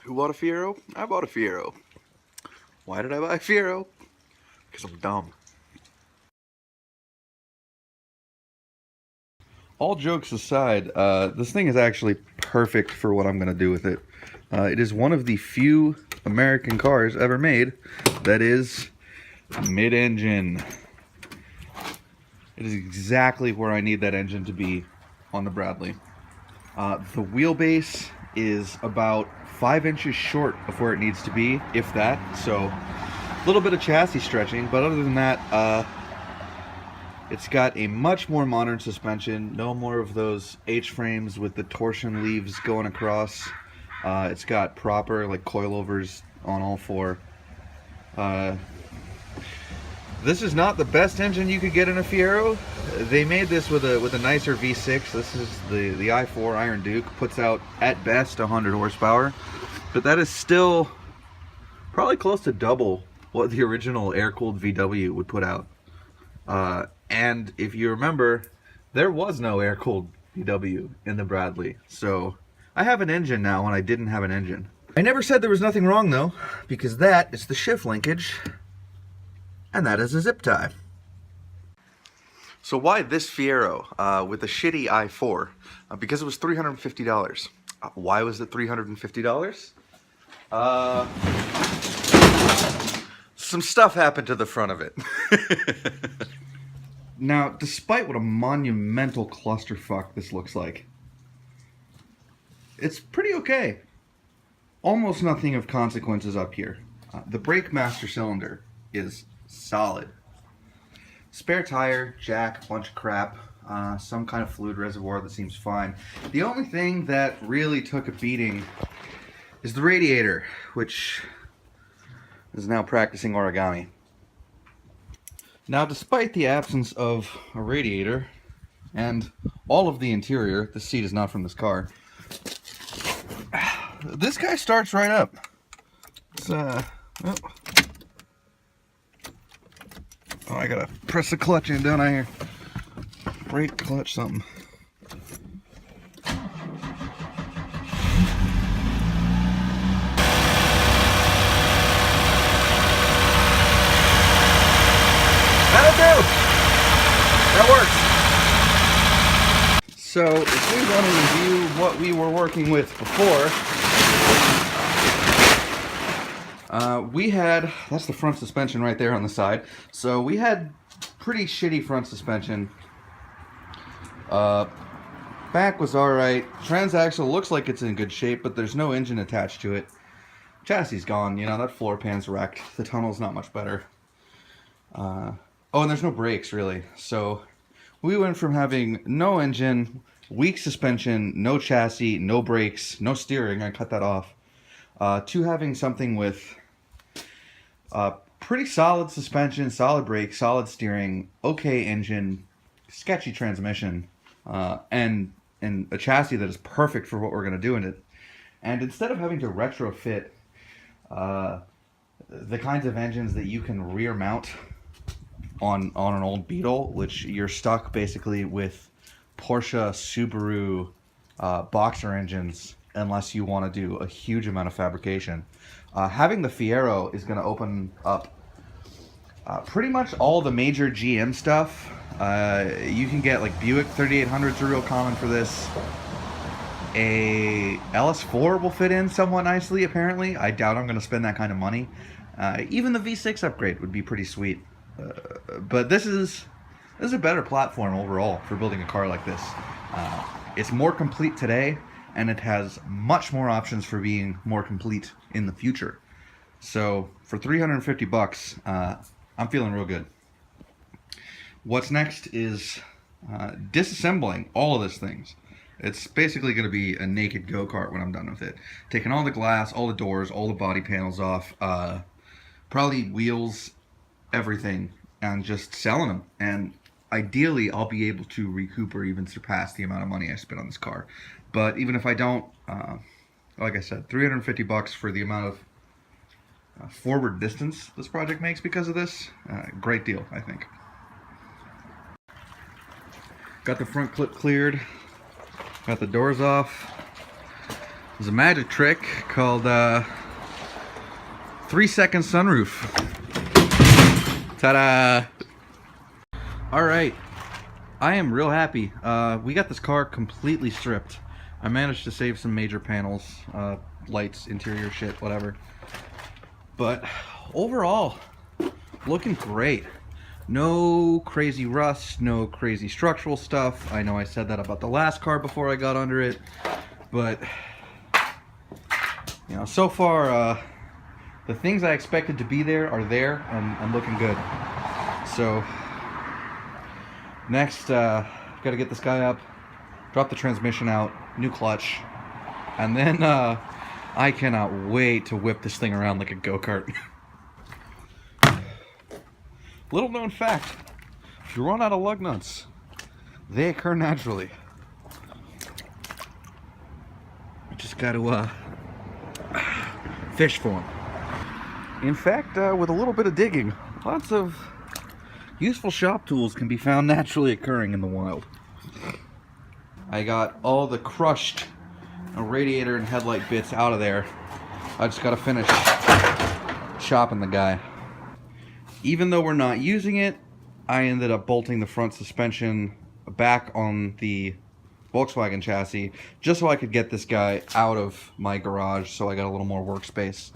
Who bought a Fiero? I bought a Fiero. Why did I buy a Fiero? Because I'm dumb. All jokes aside, this thing is actually perfect for what I'm going to do with it. It is one of the few American cars ever made that is mid-engine. It is exactly where I need that engine to be on the Bradley. The wheelbase is about 5 inches short of where it needs to be, if that. So a little bit of chassis stretching, but other than that, it's got a much more modern suspension. No more of those H-frames with the torsion leaves going across. It's got proper like coilovers on all four. This is not the best engine you could get in a Fiero. They made this with a nicer V6. This is the i4 Iron Duke. Puts out at best 100 horsepower, but that is still probably close to double what the original air-cooled VW would put out. And if you remember, there was no air-cooled VW in the Bradley. So I have an engine now when I didn't have an engine. I never said there was nothing wrong though, because that is the shift linkage, and that is a zip tie. So why this Fiero with a shitty i4? Because it was $350. Why was it $350? Some stuff happened to the front of it. Now, despite what a monumental clusterfuck this looks like, it's pretty okay. Almost nothing of consequences up here. The brake master cylinder is solid. Spare tire, jack, bunch of crap, some kind of fluid reservoir that seems fine. The only thing that really took a beating is the radiator, which is now practicing origami. Now, despite the absence of a radiator and all of the interior, the seat is not from this car, this guy starts right up. It's, oh, I gotta press the clutch in, don't I, here? Brake, clutch, something. That'll do! That works. So, if we want to review what we were working with before, we had, that's the front suspension right there on the side. So we had pretty shitty front suspension. Back was alright. Transaxle looks like it's in good shape, but there's no engine attached to it. Chassis gone, you know, that floor pan's wrecked. The tunnel's not much better. Oh, and there's no brakes really. So we went from having no engine, weak suspension, no chassis, no brakes, no steering, I cut that off, to having something with pretty solid suspension, solid brakes, solid steering, okay engine, sketchy transmission, and a chassis that is perfect for what we're going to do in it. And instead of having to retrofit the kinds of engines that you can rear mount on an old Beetle, which you're stuck basically with Porsche, Subaru, Boxer engines, unless you want to do a huge amount of fabrication. Having the Fiero is going to open up pretty much all the major GM stuff. You can get like Buick 3800s are real common for this. A LS4 will fit in somewhat nicely, apparently. I doubt I'm going to spend that kind of money. Even the V6 upgrade would be pretty sweet. But this is a better platform overall for building a car like this. It's more complete today, and it has much more options for being more complete in the future. So for 350 bucks, I'm feeling real good. What's next is disassembling all of these things. It's basically going to be a naked go-kart when I'm done with it. Taking all the glass, all the doors, all the body panels off, probably wheels, everything, and just selling them. And ideally, I'll be able to recoup or even surpass the amount of money I spent on this car. But even if I don't, like I said, 350 bucks for the amount of forward distance this project makes because of this, great deal, I think. Got the front clip cleared, got the doors off, There's a magic trick called 3-second sunroof. Ta-da! Alright, I am real happy. We got this car completely stripped. I managed to save some major panels, lights, interior shit, whatever. But overall, looking great. No crazy rust, no crazy structural stuff. I know I said that about the last car before I got under it, but you know, so far the things I expected to be there are there and looking good. So next, gotta get this guy up, drop the transmission out, new clutch, and then I cannot wait to whip this thing around like a go-kart. Little known fact, if you run out of lug nuts, they occur naturally. You just got to fish for them. In fact, with a little bit of digging, lots of useful shop tools can be found naturally occurring in the wild. I got all the crushed radiator and headlight bits out of there. I just got to finish chopping the guy. Even though we're not using it, I ended up bolting the front suspension back on the Volkswagen chassis just so I could get this guy out of my garage, so I got a little more workspace.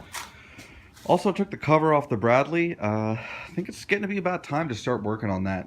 Also took the cover off the Bradley. I think it's getting to be about time to start working on that.